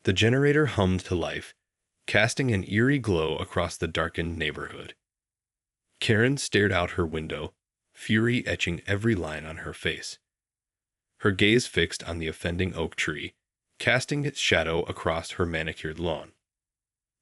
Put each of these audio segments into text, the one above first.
The generator hummed to life, casting an eerie glow across the darkened neighborhood. Karen stared out her window, fury etching every line on her face. Her gaze fixed on the offending oak tree, casting its shadow across her manicured lawn.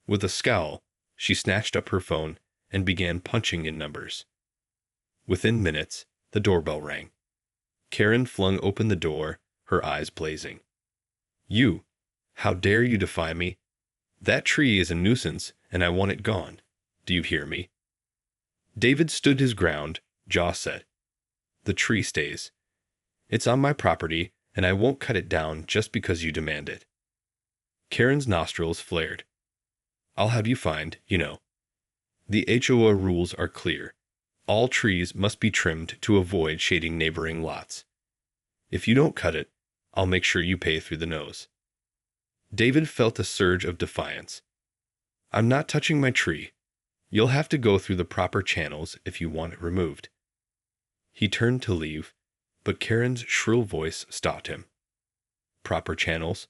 With a scowl, she snatched up her phone and began punching in numbers. Within minutes, the doorbell rang. Karen flung open the door, her eyes blazing. "You! How dare you defy me? That tree is a nuisance, and I want it gone. Do you hear me?" David stood his ground, jaw set. "The tree stays. It's on my property, and I won't cut it down just because you demand it." Karen's nostrils flared. "I'll have you fined, you know. The HOA rules are clear. All trees must be trimmed to avoid shading neighboring lots. If you don't cut it, I'll make sure you pay through the nose." David felt a surge of defiance. "I'm not touching my tree. You'll have to go through the proper channels if you want it removed." He turned to leave, but Karen's shrill voice stopped him. "Proper channels?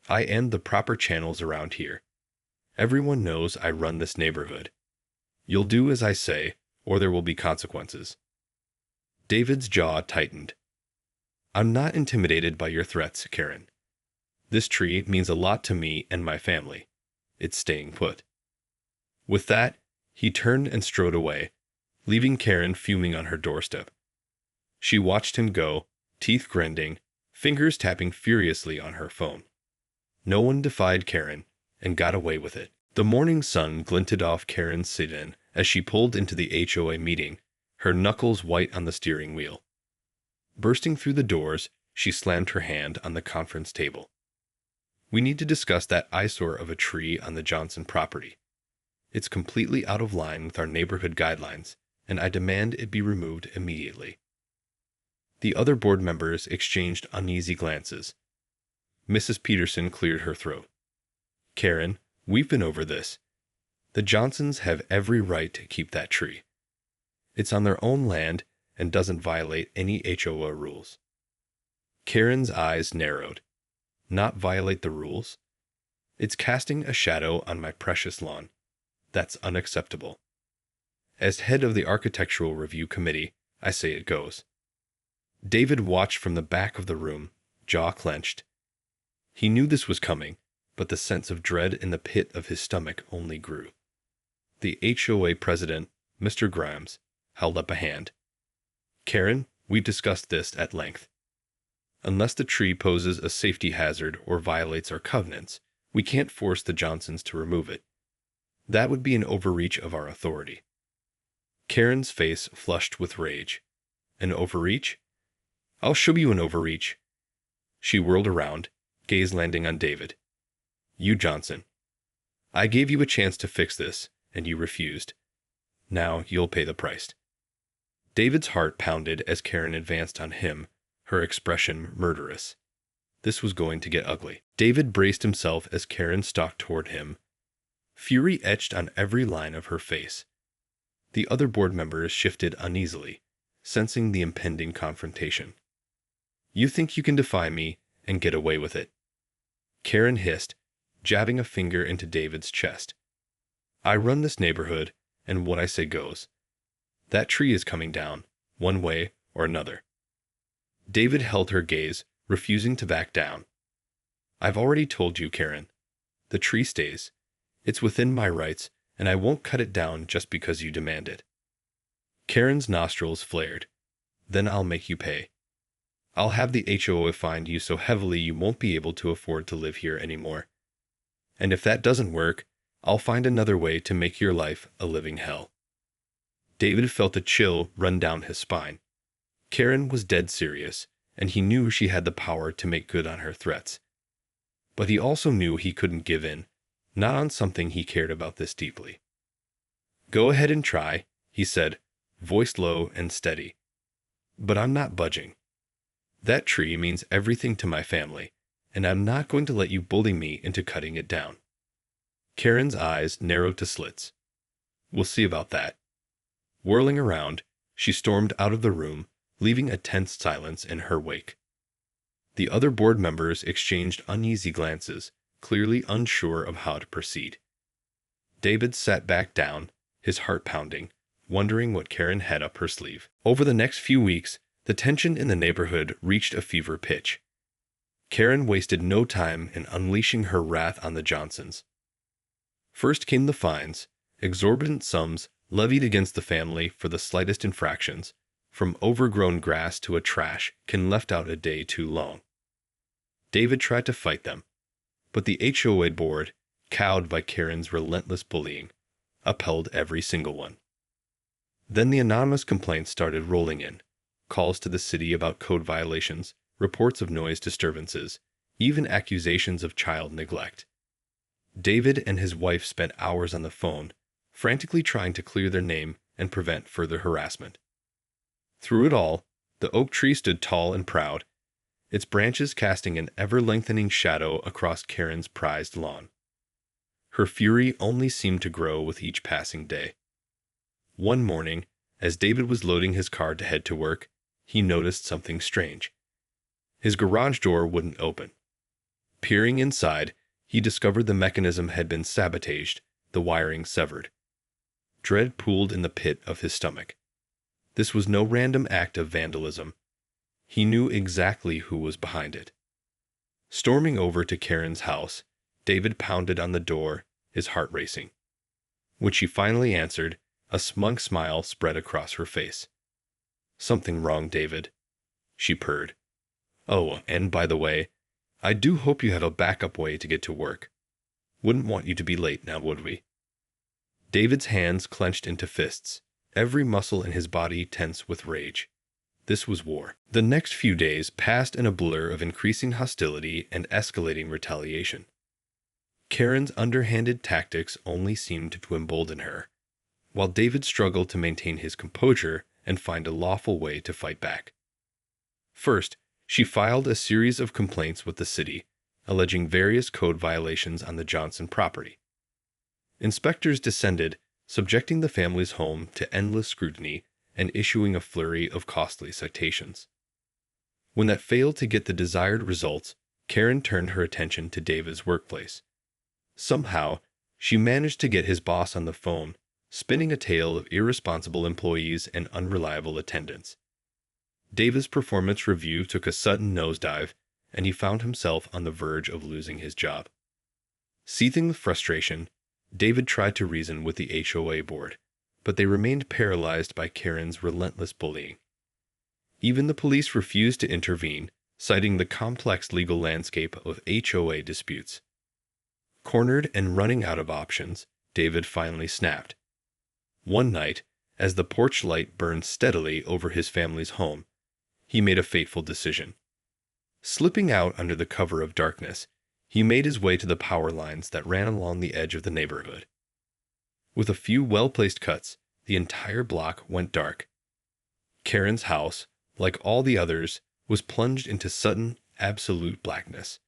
I am the proper channels around here. Everyone knows I run this neighborhood. You'll do as I say, or there will be consequences." David's jaw tightened. "I'm not intimidated by your threats, Karen. This tree means a lot to me and my family. It's staying put." With that, he turned and strode away, leaving Karen fuming on her doorstep. She watched him go, teeth grinding, fingers tapping furiously on her phone. No one defied Karen, and got away with it. The morning sun glinted off Karen's sit-in as she pulled into the HOA meeting, her knuckles white on the steering wheel. Bursting through the doors, she slammed her hand on the conference table. "We need to discuss that eyesore of a tree on the Johnson property. It's completely out of line with our neighborhood guidelines, and I demand it be removed immediately." The other board members exchanged uneasy glances. Mrs. Peterson cleared her throat. "Karen, we've been over this. The Johnsons have every right to keep that tree. It's on their own land and doesn't violate any HOA rules." Karen's eyes narrowed. "Not violate the rules? It's casting a shadow on my precious lawn. That's unacceptable. As head of the Architectural Review Committee, I say it goes." David watched from the back of the room, jaw clenched. He knew this was coming, but the sense of dread in the pit of his stomach only grew. The HOA president, Mr. Grimes, held up a hand. "Karen, we've discussed this at length. Unless the tree poses a safety hazard or violates our covenants, we can't force the Johnsons to remove it. That would be an overreach of our authority." Karen's face flushed with rage. "An overreach? I'll show you an overreach." She whirled around, gaze landing on David. "You, Johnson. I gave you a chance to fix this, and you refused. Now you'll pay the price." David's heart pounded as Karen advanced on him, her expression murderous. This was going to get ugly. David braced himself as Karen stalked toward him, fury etched on every line of her face. The other board members shifted uneasily, sensing the impending confrontation. "You think you can defy me and get away with it?" Karen hissed, jabbing a finger into David's chest. "I run this neighborhood, and what I say goes. That tree is coming down, one way or another." David held her gaze, refusing to back down. "I've already told you, Karen. The tree stays. It's within my rights, and I won't cut it down just because you demand it." Karen's nostrils flared. "Then I'll make you pay. I'll have the HOA fine you so heavily you won't be able to afford to live here anymore. And if that doesn't work, I'll find another way to make your life a living hell." David felt a chill run down his spine. Karen was dead serious, and he knew she had the power to make good on her threats. But he also knew he couldn't give in, not on something he cared about this deeply. "Go ahead and try," he said, voice low and steady. "But I'm not budging. That tree means everything to my family, and I'm not going to let you bully me into cutting it down." Karen's eyes narrowed to slits. "We'll see about that." Whirling around, she stormed out of the room, leaving a tense silence in her wake. The other board members exchanged uneasy glances, clearly unsure of how to proceed. David sat back down, his heart pounding, wondering what Karen had up her sleeve. Over the next few weeks, the tension in the neighborhood reached a fever pitch. Karen wasted no time in unleashing her wrath on the Johnsons. First came the fines, exorbitant sums levied against the family for the slightest infractions, from overgrown grass to a trash can left out a day too long. David tried to fight them, but the HOA board, cowed by Karen's relentless bullying, upheld every single one. Then the anonymous complaints started rolling in, calls to the city about code violations, reports of noise disturbances, even accusations of child neglect. David and his wife spent hours on the phone, frantically trying to clear their name and prevent further harassment. Through it all, the oak tree stood tall and proud, its branches casting an ever-lengthening shadow across Karen's prized lawn. Her fury only seemed to grow with each passing day. One morning, as David was loading his car to head to work, he noticed something strange. His garage door wouldn't open. Peering inside, he discovered the mechanism had been sabotaged, the wiring severed. Dread pooled in the pit of his stomach. This was no random act of vandalism. He knew exactly who was behind it. Storming over to Karen's house, David pounded on the door, his heart racing. When she finally answered, a smug smile spread across her face. "Something wrong, David," she purred. "Oh, and by the way, I do hope you have a backup way to get to work. Wouldn't want you to be late now, would we?" David's hands clenched into fists, every muscle in his body tense with rage. This was war. The next few days passed in a blur of increasing hostility and escalating retaliation. Karen's underhanded tactics only seemed to embolden her, while David struggled to maintain his composure and find a lawful way to fight back. First, she filed a series of complaints with the city, alleging various code violations on the Johnson property. Inspectors descended, subjecting the family's home to endless scrutiny and issuing a flurry of costly citations. When that failed to get the desired results, Karen turned her attention to David's workplace. Somehow, she managed to get his boss on the phone, spinning a tale of irresponsible employees and unreliable attendants. David's performance review took a sudden nosedive, and he found himself on the verge of losing his job. Seething with frustration, David tried to reason with the HOA board, but they remained paralyzed by Karen's relentless bullying. Even the police refused to intervene, citing the complex legal landscape of HOA disputes. Cornered and running out of options, David finally snapped. One night, as the porch light burned steadily over his family's home, he made a fateful decision. Slipping out under the cover of darkness, he made his way to the power lines that ran along the edge of the neighborhood. With a few well-placed cuts, the entire block went dark. Karen's house, like all the others, was plunged into sudden, absolute blackness.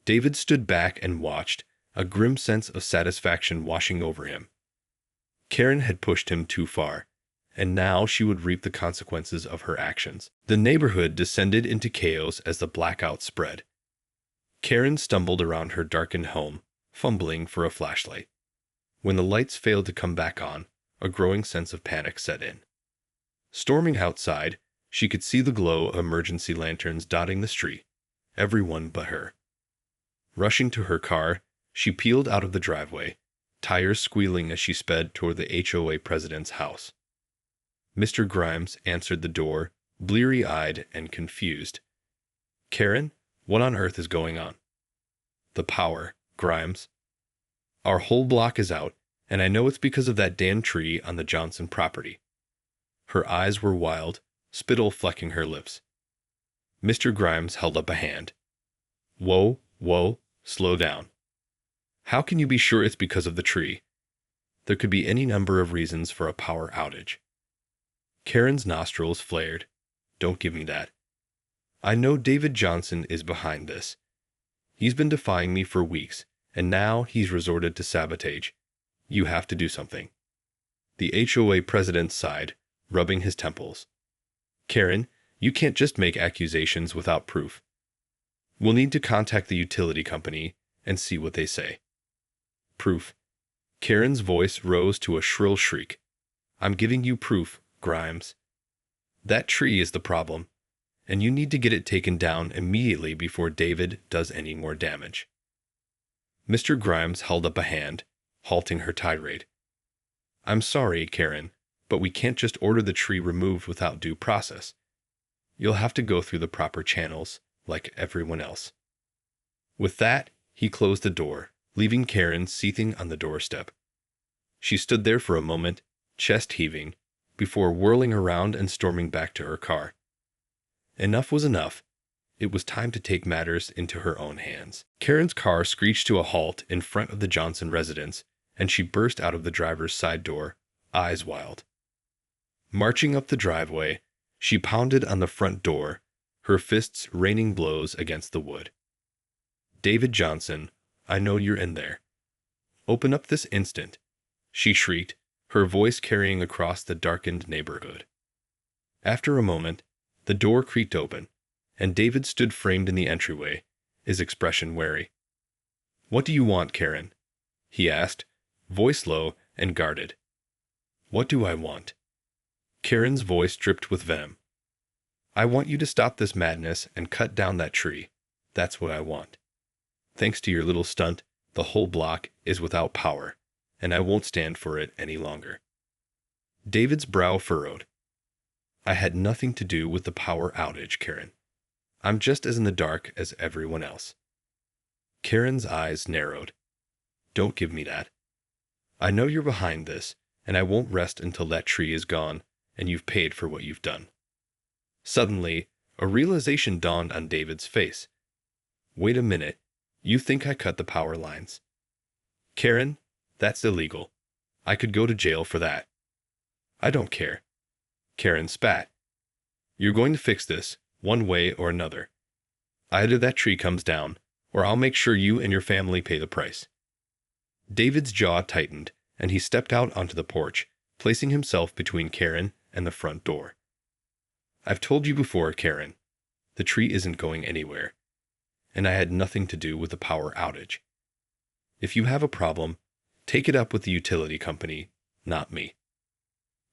David stood back and watched, a grim sense of satisfaction washing over him. Karen had pushed him too far, and now she would reap the consequences of her actions. The neighborhood descended into chaos as the blackout spread. Karen stumbled around her darkened home, fumbling for a flashlight. When the lights failed to come back on, a growing sense of panic set in. Storming outside, she could see the glow of emergency lanterns dotting the street, everyone but her. Rushing to her car, she peeled out of the driveway, tires squealing as she sped toward the HOA president's house. Mr. Grimes answered the door, bleary-eyed and confused. "Karen, what on earth is going on?" "The power, Grimes. Our whole block is out, and I know it's because of that damn tree on the Johnson property." Her eyes were wild, spittle flecking her lips. Mr. Grimes held up a hand. Whoa, slow down. How can you be sure it's because of the tree? There could be any number of reasons for a power outage." Karen's nostrils flared. "Don't give me that. I know David Johnson is behind this. He's been defying me for weeks, and now he's resorted to sabotage. You have to do something." The HOA president sighed, rubbing his temples. "Karen, you can't just make accusations without proof. We'll need to contact the utility company and see what they say. Proof. Karen's voice rose to a shrill shriek. I'm giving you proof, Grimes. That tree is the problem, and you need to get it taken down immediately before David does any more damage. Mr. Grimes held up a hand, halting her tirade. I'm sorry, Karen, but we can't just order the tree removed without due process. You'll have to go through the proper channels, like everyone else. With that, he closed the door, leaving Karen seething on the doorstep. She stood there for a moment, chest heaving, before whirling around and storming back to her car. Enough was enough. It was time to take matters into her own hands. Karen's car screeched to a halt in front of the Johnson residence, and she burst out of the driver's side door, eyes wild. Marching up the driveway, she pounded on the front door, her fists raining blows against the wood. David Johnson, I know you're in there. Open up this instant, she shrieked, her voice carrying across the darkened neighborhood. After a moment, the door creaked open, and David stood framed in the entryway, his expression wary. What do you want, Karen? He asked, voice low and guarded. What do I want? Karen's voice dripped with venom. I want you to stop this madness and cut down that tree. That's what I want. Thanks to your little stunt, the whole block is without power, and I won't stand for it any longer. David's brow furrowed. I had nothing to do with the power outage, Karen. I'm just as in the dark as everyone else. Karen's eyes narrowed. Don't give me that. I know you're behind this, and I won't rest until that tree is gone and you've paid for what you've done. Suddenly, a realization dawned on David's face. Wait a minute. You think I cut the power lines? Karen, that's illegal. I could go to jail for that. I don't care. Karen spat. You're going to fix this, one way or another. Either that tree comes down, or I'll make sure you and your family pay the price. David's jaw tightened, and he stepped out onto the porch, placing himself between Karen and the front door. I've told you before, Karen. The tree isn't going anywhere, and I had nothing to do with the power outage. If you have a problem, take it up with the utility company, not me.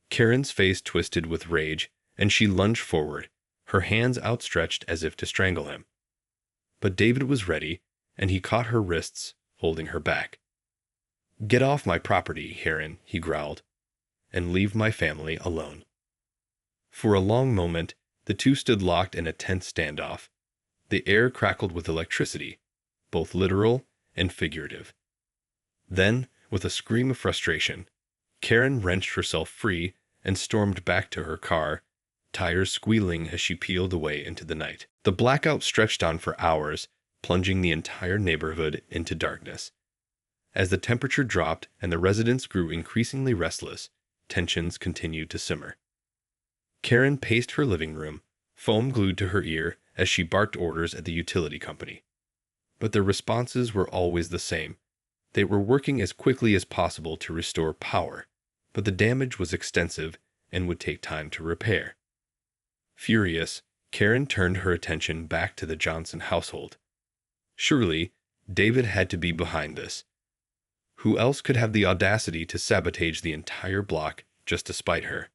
Karen's face twisted with rage, and she lunged forward, her hands outstretched as if to strangle him. But David was ready, and he caught her wrists, holding her back. Get off my property, Karen, he growled, and leave my family alone. For a long moment, the two stood locked in a tense standoff. The air crackled with electricity, both literal and figurative. Then, with a scream of frustration, Karen wrenched herself free and stormed back to her car, tires squealing as she peeled away into the night. The blackout stretched on for hours, plunging the entire neighborhood into darkness. As the temperature dropped and the residents grew increasingly restless, tensions continued to simmer. Karen paced her living room, foam glued to her ear as she barked orders at the utility company. But their responses were always the same. They were working as quickly as possible to restore power, but the damage was extensive and would take time to repair. Furious, Karen turned her attention back to the Johnson household. Surely, David had to be behind this. Who else could have the audacity to sabotage the entire block just to spite her?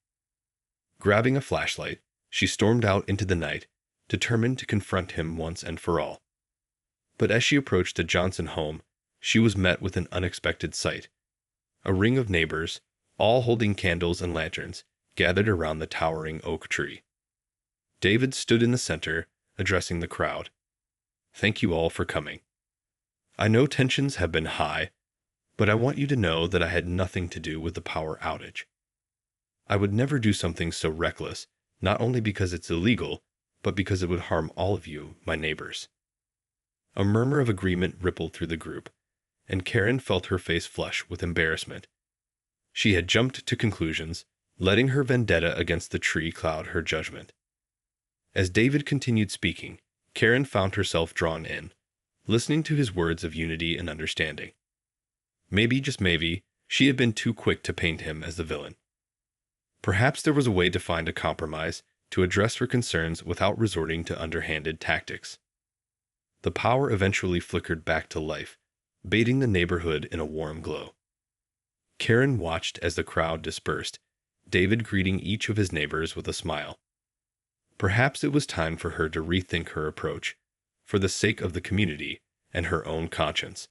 Grabbing a flashlight, she stormed out into the night, determined to confront him once and for all. But as she approached the Johnson home, she was met with an unexpected sight. A ring of neighbors, all holding candles and lanterns, gathered around the towering oak tree. David stood in the center, addressing the crowd. Thank you all for coming. I know tensions have been high, but I want you to know that I had nothing to do with the power outage. I would never do something so reckless, not only because it's illegal, but because it would harm all of you, my neighbors. A murmur of agreement rippled through the group, and Karen felt her face flush with embarrassment. She had jumped to conclusions, letting her vendetta against the tree cloud her judgment. As David continued speaking, Karen found herself drawn in, listening to his words of unity and understanding. Maybe, just maybe, she had been too quick to paint him as the villain. Perhaps there was a way to find a compromise to address her concerns without resorting to underhanded tactics. The power eventually flickered back to life, bathing the neighborhood in a warm glow. Karen watched as the crowd dispersed, David greeting each of his neighbors with a smile. Perhaps it was time for her to rethink her approach, for the sake of the community and her own conscience.